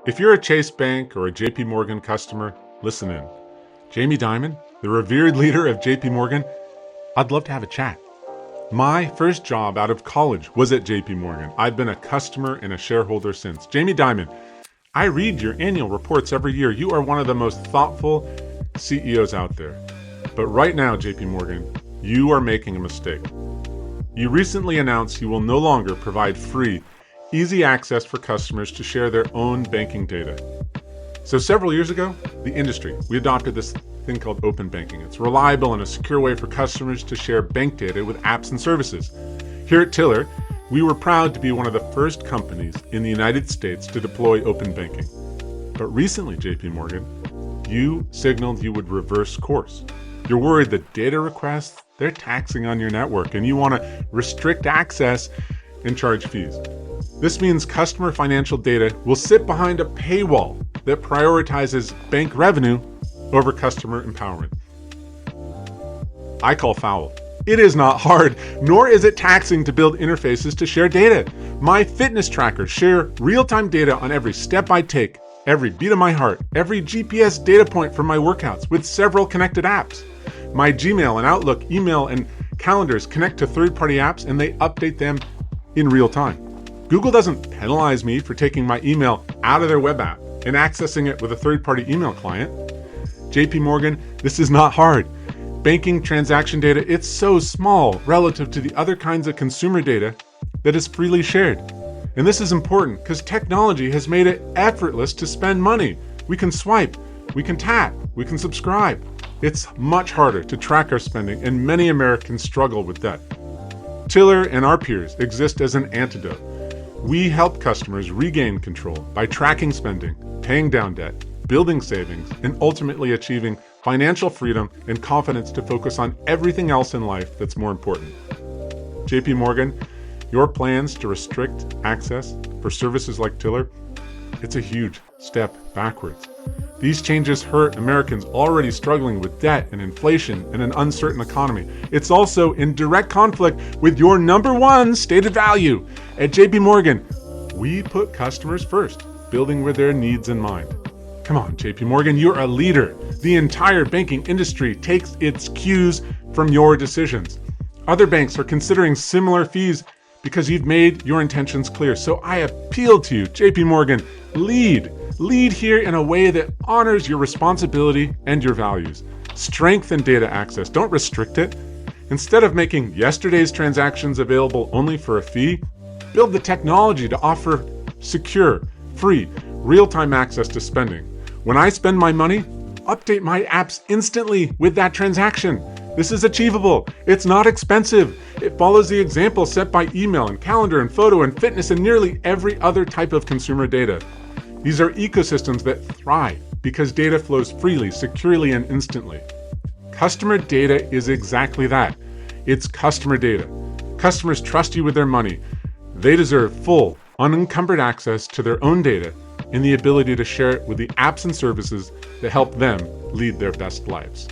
If you're a Chase Bank or a JPMorgan customer, listen in. Jamie Dimon, the revered leader of JPMorgan, I'd love to have a chat. My first job out of college was at JPMorgan. I've been a customer and a shareholder since. Jamie Dimon, I read your annual reports every year. You are one of the most thoughtful CEOs out there. But right now, JPMorgan, you are making a mistake. You recently announced you will no longer provide free, easy access for customers to share their own banking data. So several years ago, the industry, we adopted this thing called open banking. It's reliable and a secure way for customers to share bank data with apps and services. Here at Tiller, we were proud to be one of the first companies in the United States to deploy open banking. But recently, JPMorgan, you signaled you would reverse course. You're worried that data requests, they're taxing on your network, and you want to restrict access and charge fees. This means customer financial data will sit behind a paywall that prioritizes bank revenue over customer empowerment. I call foul. It is not hard, nor is it taxing to build interfaces to share data. My fitness trackers share real-time data on every step I take, every beat of my heart, every GPS data point from my workouts with several connected apps. My Gmail and Outlook, email, and calendars connect to third-party apps and they update them in real time. Google doesn't penalize me for taking my email out of their web app and accessing it with a third-party email client. JPMorgan, this is not hard. Banking transaction data, it's so small relative to the other kinds of consumer data that is freely shared. And this is important because technology has made it effortless to spend money. We can swipe, we can tap, we can subscribe. It's much harder to track our spending, and many Americans struggle with debt. Tiller and our peers exist as an antidote. We help customers regain control by tracking spending, paying down debt, building savings, and ultimately achieving financial freedom and confidence to focus on everything else in life that's more important. JPMorgan, your plans to restrict access for services like Tiller, it's a huge step backwards. These changes hurt Americans already struggling with debt and inflation and an uncertain economy. It's also in direct conflict with your number one stated value. At JPMorgan, we put customers first, building with their needs in mind. Come on, JPMorgan, you're a leader. The entire banking industry takes its cues from your decisions. Other banks are considering similar fees because you've made your intentions clear. So I appeal to you, JPMorgan, lead here in a way that honors your responsibility and your values. Strengthen data access, don't restrict it. Instead of making yesterday's transactions available only for a fee, build the technology to offer secure, free, real-time access to spending. When I spend my money, update my apps instantly with that transaction. This is achievable. It's not expensive. It follows the example set by email and calendar and photo and fitness and nearly every other type of consumer data. These are ecosystems that thrive because data flows freely, securely, and instantly. Customer data is exactly that. It's customer data. Customers trust you with their money. They deserve full, unencumbered access to their own data and the ability to share it with the apps and services that help them lead their best lives.